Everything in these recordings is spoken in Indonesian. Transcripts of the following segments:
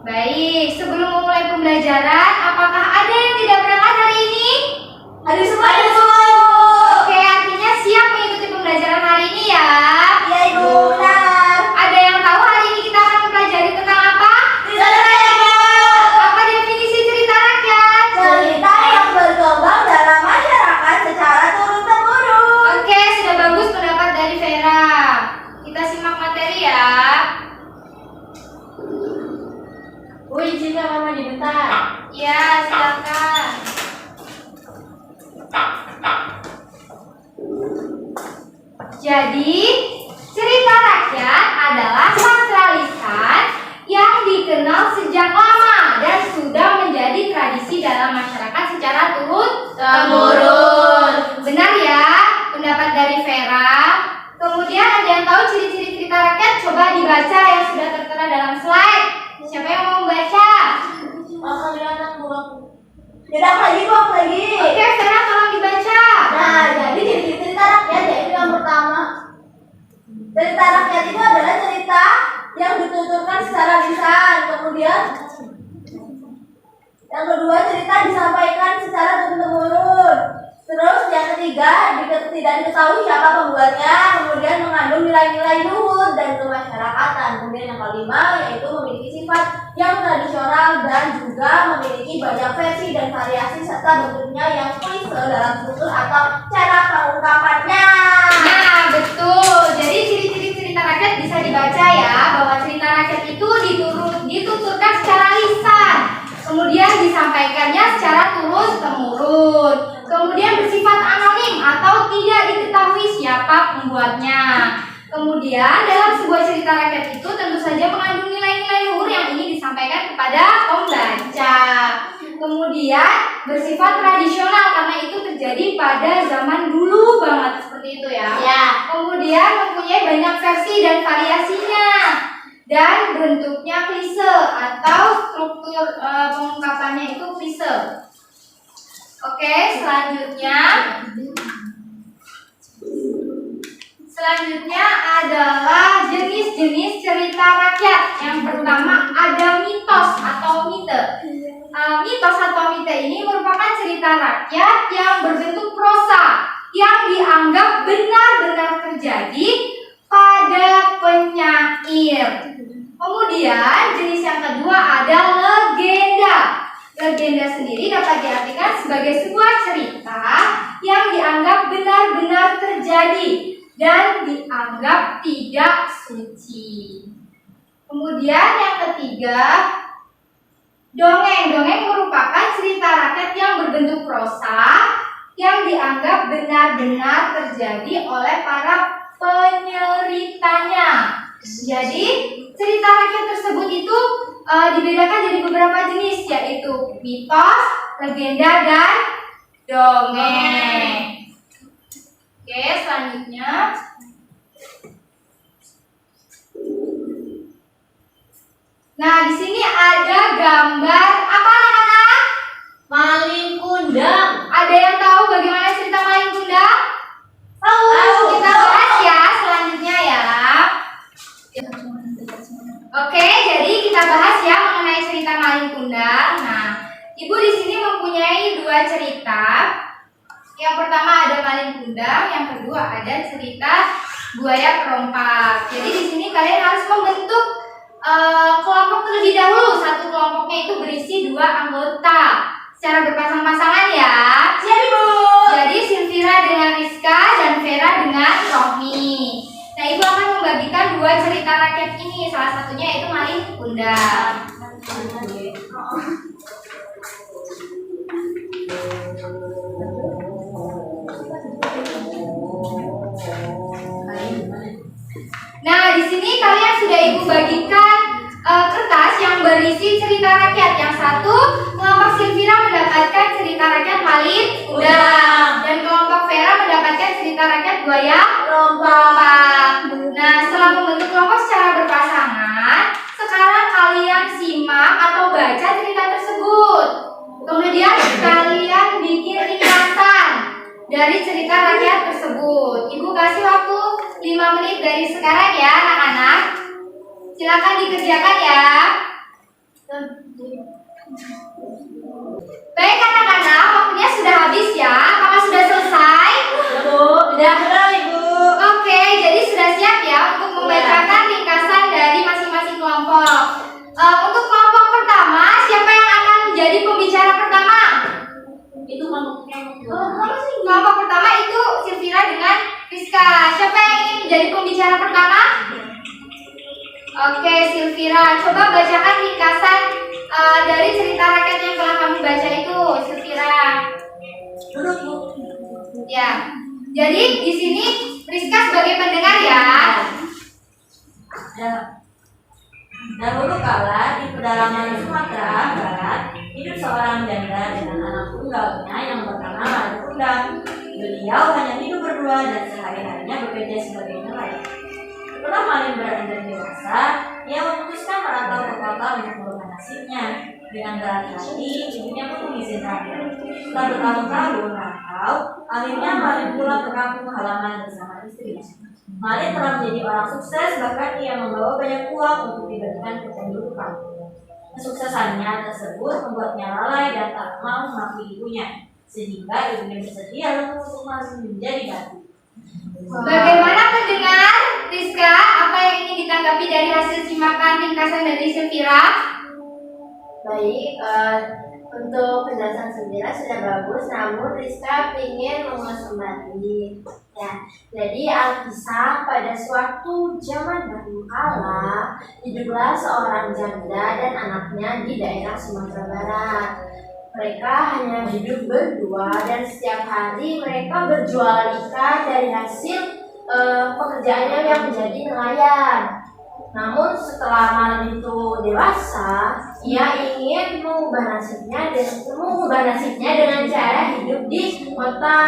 Baik, sebelum memulai pembelajaran, apakah ada yang tidak berangkat hari ini? Ada semua, Ibu. Oke, artinya siap mengikuti pembelajaran hari ini ya? Iya, Ibu. Benar. Ada yang tahu hari ini kita akan mempelajari tentang apa? Cerita rakyat. Apa definisi cerita rakyat? Cerita yang berkembang dalam masyarakat secara turun-temurun. Oke, sudah bagus pendapat dari Vera. Kita simak materi ya. Bu, izinkan Mama dibentar. Ya, silakan. Jadi, cerita rakyat adalah sastra lisan yang dikenal sejak lama dan sudah menjadi tradisi dalam masyarakat secara turun-temurun. Benar ya, pendapat dari Vera. Kemudian ada yang tahu ciri-ciri cerita rakyat? Coba dibaca yang sudah tertera dalam slide. Siapa yang mau membaca? Tidak lagi, Bu, lagi. Oke, Vera tolong dibaca. Nah, jadi ciri cerita rakyat yaitu yang pertama. Cerita rakyat itu adalah cerita yang dituturkan secara lisan. Kemudian yang kedua, cerita disampaikan secara turun-temurun. Terus yang ketiga, tidak diketahui siapa pembuatnya. Kemudian mengandung nilai-nilai luhur dan kemasyarakatan. Kemudian yang kelima, yaitu memiliki sifat yang tradisional dan juga memiliki banyak versi dan variasi serta bentuknya yang klise dalam struktur atau cara pengungkapannya. Nah, betul. Jadi ciri-ciri cerita rakyat bisa dibaca ya, bahwa cerita rakyat itu dituturkan secara lisan, kemudian disampaikannya secara turun-temurun, kemudian bersifat anonim atau tidak diketahui siapa pembuatnya. Kemudian dalam sebuah cerita rakyat itu tentu saja mengandung nilai-nilai luhur yang ingin disampaikan kepada pembaca. Kemudian bersifat tradisional karena itu terjadi pada zaman dulu banget seperti itu ya. Ya. Kemudian mempunyai banyak versi dan variasinya dan bentuknya klise atau struktur pengungkapannya itu klise. Oke, Selanjutnya adalah jenis-jenis cerita rakyat. Yang pertama ada mitos atau mite. Mitos atau mite ini merupakan cerita rakyat yang berbentuk prosa yang dianggap benar-benar terjadi pada penyair. Kemudian jenis yang kedua ada legenda. Legenda sendiri dapat diartikan sebagai sebuah cerita yang dianggap benar-benar terjadi dan dianggap tidak suci. Kemudian yang ketiga, dongeng. Dongeng merupakan cerita rakyat yang berbentuk prosa yang dianggap benar-benar terjadi oleh para penyeritanya. Jadi cerita rakyat tersebut itu dibedakan jadi beberapa jenis, yaitu mitos, legenda, dan dongeng. Oke, selanjutnya nah, di sini ada gambar apa anak-anak? Maling kundang. Ada yang tahu bagaimana cerita maling kundang? Tahu. Kita bahas ya selanjutnya ya. Oke, jadi kita bahas ya mengenai cerita maling kundang. Nah, Ibu di sini mempunyai dua cerita. Yang pertama ada maling kundang, yang kedua ada cerita buaya perompak. Jadi di sini kalian harus membentuk kelompok terlebih dahulu. Satu kelompoknya itu berisi dua anggota secara berpasang-pasangan ya. Siap, Ibu. Jadi Silvira dengan Rizka dan Vera dengan Rohmi. Nah, Ibu akan membagikan dua cerita rakyat ini. Salah satunya yaitu maling kundang. Nah, di sini kalian sudah Ibu bagikan kertas yang berisi cerita rakyat. Yang satu, kelompok Silvira mendapatkan cerita rakyat maling kundang dan kelompok Vera mendapatkan cerita rakyat buaya perompak. Nah, setelah membentuk kelompok secara berpasangan, sekarang kalian simak atau baca cerita tersebut. Kemudian kalian bikin ringkasan dari cerita rakyat tersebut. Ibu kasih waktu 5 menit dari sekarang ya anak-anak. Silakan dikerjakan ya. Baik anak-anak, waktunya sudah habis ya. Apakah sudah selesai? Sudah Ibu. Oke, jadi sudah siap ya untuk membacakan ringkasan dari masing-masing kelompok. Untuk kelompok pertama, siapa yang akan menjadi pembicara pertama? Itu kelompoknya. Kelompok pertama itu Silvira dengan Rizka. Siapa yang ingin menjadi pembicara pertama? Oke, Silvira, coba bacakan ringkasan dari cerita rakyat yang telah kamu baca itu, Silvira. Duduk Bu. Ya. Jadi di sini Rizka sebagai pendengar ya. Dahulu kala di pedalaman Sumatera Barat hidup seorang janda dengan anak tunggalnya yang bernama Malin Kundang. Beliau hanya hidup berdua dan sehari-harinya bekerja sebagai nelayan. Setelah Malin beranjak dewasa, ia memutuskan merantau ke kota untuk merubah nasibnya. Dengan berat hati, ibunya pun mengizinkannya. Setelah bertahun-tahun merantau, akhirnya Malin pulang ke kampung halaman bersama istrinya. Malin telah menjadi orang sukses, bahkan ia membawa banyak uang untuk dibagikan ke penduduk kampung. Kesuksesannya tersebut membuatnya lalai dan tak mau mengakui ibunya, sehingga ibunya bersedia untuk Malin menjadi batu. Bagaimana pendengar Rizka? Apa yang ingin ditanggapi dari hasil simakan ringkasan dari Silvira? Baik, untuk penjelasan Silvira sudah bagus, namun Rizka ingin mengulas kembali. Ya, jadi Alkisah pada suatu zaman dahulu kala hiduplah seorang janda dan anaknya di daerah Sumatera Barat. Mereka hanya hidup berdua dan setiap hari mereka berjualan ikan dari hasil pekerjaannya yang menjadi nelayan. Namun setelah Malin itu dewasa, ia ingin mengubah nasibnya dengan cara hidup di kota.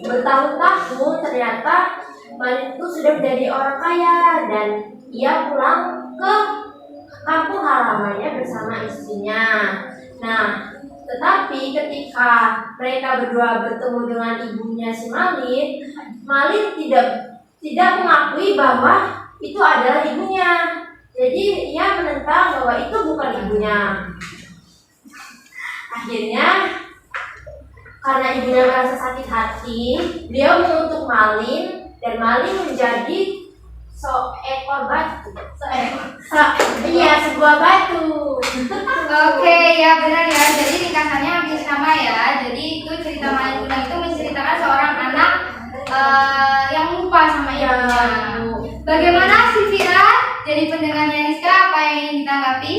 Bertahun-tahun ternyata Malin itu sudah menjadi orang kaya dan ia pulang ke kampung halamannya bersama istrinya. Nah, tetapi ketika mereka berdua bertemu dengan ibunya si Malin, Malin tidak mengakui bahwa itu adalah ibunya. Jadi ia menentang bahwa itu bukan ibunya. Akhirnya karena ibunya merasa sakit hati, beliau mengutuk Malin dan Malin menjadi seekor batu. Sebuah batu. Oke, ya benar ya. Jadi ringkasannya hampir sama ya. Jadi itu cerita Malin Kundang itu menceritakan seorang anak yang lupa sama ibunya. Bagaimana Silvira? Jadi pendengarnya Rizka, apa yang ingin ditanggapi?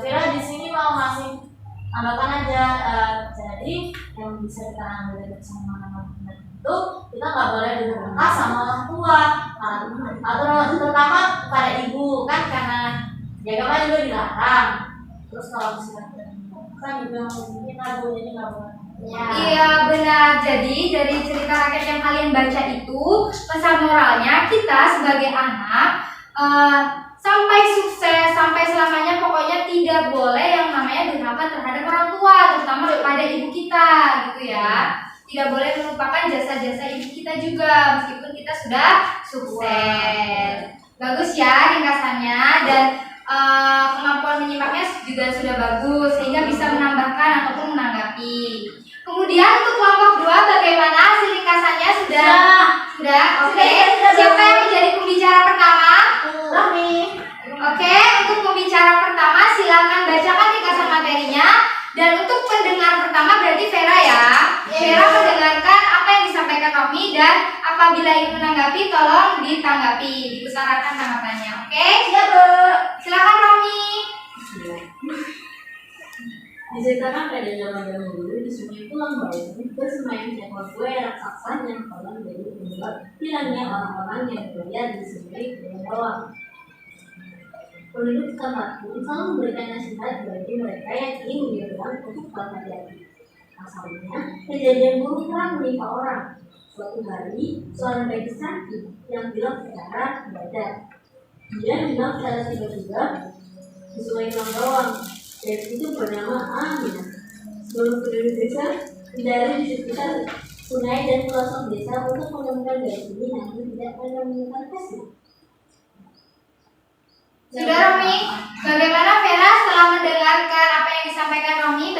Vira di sini mau masih tanggapan aja. Jadi yang bisa kita ambil dari sama anak-anak itu, kita nggak boleh durhaka sama orang tua atau terutama pada ibu kan, karena agama juga dilarang. Terus kalau misalnya kan ibu yang kita bu, jadi nggak boleh. Ya. Iya benar. Jadi dari cerita rakyat yang kalian baca itu, pesan moralnya kita sebagai anak sampai sukses, sampai selamanya pokoknya tidak boleh yang namanya durhaka terhadap orang tua, terutama kepada ibu kita gitu ya. Tidak boleh melupakan jasa-jasa ibu kita juga meskipun kita sudah sukses. Bagus ya ringkasannya, dan kemampuan menyimaknya juga sudah bagus sehingga bisa menambahkan ataupun menanggapi. Kemudian untuk kelompok 2 bagaimana hasil ringkasannya? Sudah. Oke. Siapa yang menjadi pembicara pertama? Rami. Oke, untuk pembicara pertama silakan bacakan ringkasan materinya, dan untuk pendengar pertama berarti Vera ya. Vera mendengarkan apa yang disampaikan Romi, dan apabila ingin menanggapi tolong ditanggapi, diutarakan tanggapannya. Oke? Siap Bu. Silakan Romi. Diceritakan pada zaman dahulu di sungai Pulang Bau bersemayam seekor buaya raksasa yang pernah menjadi penyebab hilangnya orang-orang yang bekerja di sungai Pulang Bawah. Penduduk setempat pun selalu memberikan nasihat bagi mereka yang ingin menyeberang untuk berhati-hati. Pasalnya, kejadian buruk kerap menimpa orang. Suatu hari, seorang gadis cantik yang bilang secara mendadak. Dia bilang secara tiba-tiba di sungai Pulang Bawang. Dan itu bernama Aminah. Seluruh penduduk desa mendarat di sekitar sungai dan pelosok desa untuk menemukan gadis ini, namun tidak pernah menemukan kasih. Sudah Romi, bagaimana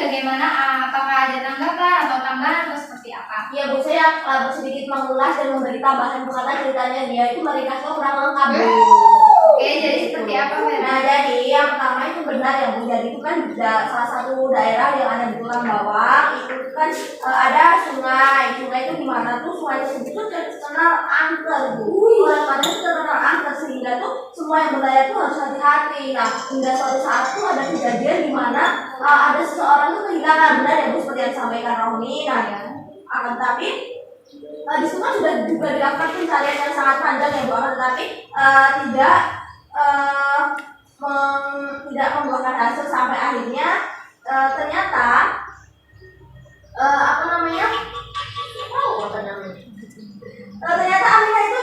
bagaimana? Apakah ada tanggapan atau tambahan atau seperti apa? Ya Bu, saya sedikit mengulas dan memberi tambahan karena ceritanya dia itu mereka kurang lengkap Bu. Oke, jadi seperti apa Vera? Nah jadi yang pertama itu benar ya Bu, jadi itu kan salah satu daerah yang ada di Tulang Bawang itu kan ada sungai itu di mana tuh sungai tersebut tuh terkenal angker Bu. Oleh karena itu terkenal angker sehingga tuh semua yang berlayar tuh harus hati-hati. Nah hingga suatu saat tuh ada kejadian di mana ada seseorang tuh kehilangan, benar ya Bu seperti yang disampaikan Rohmi. Nah akan tetapi di situ kan sudah juga dilakukan pencarian yang sangat panjang ya Bu, akan tetapi tidak membuahkan hasil sampai akhirnya ternyata ternyata Amina itu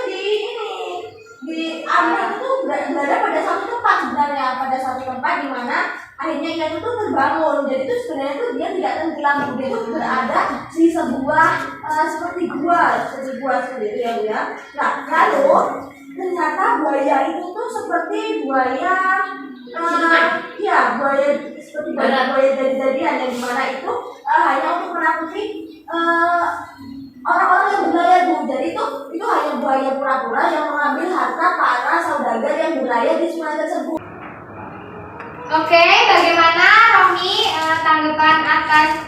Amina itu tuh berada pada satu tempat sebenarnya, pada satu tempat di mana akhirnya ia itu terbangun. Jadi itu sebenarnya tuh dia tidak tenggelam, dia itu berada di sebuah seperti gua seperti itu ya Bu ya. Nah lalu ternyata buaya itu tuh seperti buaya buaya seperti buaya jadi-jadian yang dimana itu hanya untuk menakuti orang-orang yang berlayar Bu. Jadi itu hanya buaya pura-pura yang mengambil harta para saudagar yang berlayar di sungai tersebut. Oke, bagaimana Rohmi tanggapan atas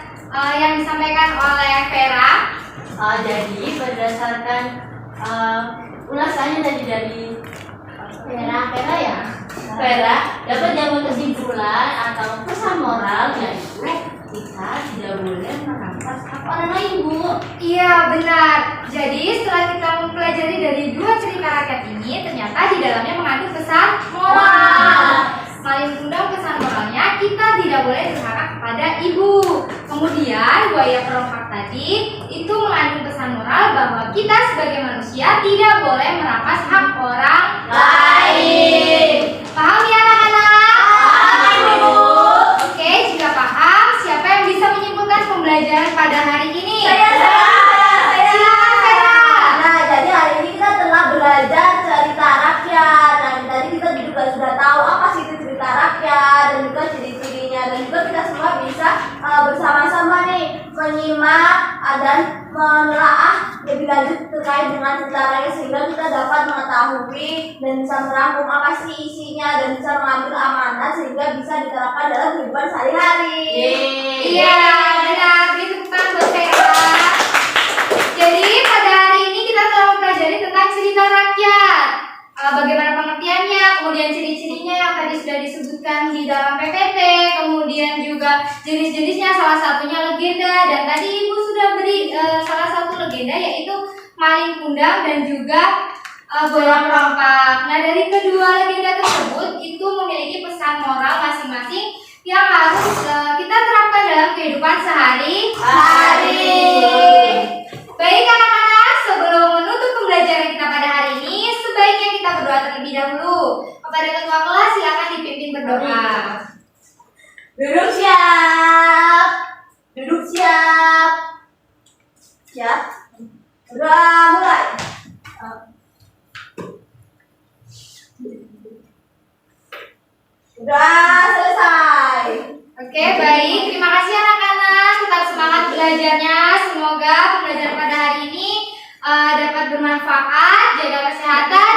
yang disampaikan oleh Vera? Jadi berdasarkan ulasannya tadi dari Vera ya. Vera dapat diambil kesimpulan atau pesan moral yaitu kita tidak boleh merampas hak orang lain Bu. Iya benar. Jadi setelah kita mempelajari dari dua cerita rakyat ini, ternyata di dalamnya mengandung pesan moral. Paling undang pesan moralnya kita tidak boleh durhaka kepada ibu. Kemudian buaya perompak tadi itu mengandung pesan moral bahwa kita sebagai manusia tidak boleh merampas hak orang lain. Paham ya anak-anak? Paham Bu. Oke, jika paham, siapa yang bisa menyimpulkan pembelajaran pada hari ini? Saya. Silakan Vera. Nah, jadi hari ini kita telah belajar cerita rakyat. Dan tadi kita juga sudah tahu apa sih itu cerita rakyat dan juga ciri-cirinya, dan juga kita semua bisa bersama-sama nih menyimak dan menelaah lebih lanjut terkait dengan cerita rakyat sehingga kita dapat mengetahui dan bisa merangkum apa sih isinya dan bisa mengambil amanah sehingga bisa diterapkan dalam kehidupan sehari-hari. Iya, benar. Beri tepuk tangan buat Vera. Jadi pada hari ini kita telah mempelajari tentang cerita rakyat. Bagaimana pengertiannya, kemudian ciri-cirinya yang tadi sudah disebutkan di dalam PPT, kemudian juga jenis-jenisnya, salah satunya legenda, dan tadi Ibu sudah beri salah satu legenda yaitu maling kundang dan juga buaya perompak. Nah dari kedua legenda tersebut itu memiliki pesan moral masing-masing yang harus kita terapkan dalam kehidupan sehari-hari. Baik anak-anak, sebelum menutup pembelajaran kita pada hari ini, sebaiknya kita berdoa terlebih dahulu. Kepada ketua kelas silakan dipimpin berdoa. Duduk siap. Siap. Berdoa mulai. Sudah selesai. Oke, baik. Terima kasih anak-anak. Tetap semangat belajarnya. Semoga pembelajaran pada hari ini dapat bermanfaat. Jaga kesehatan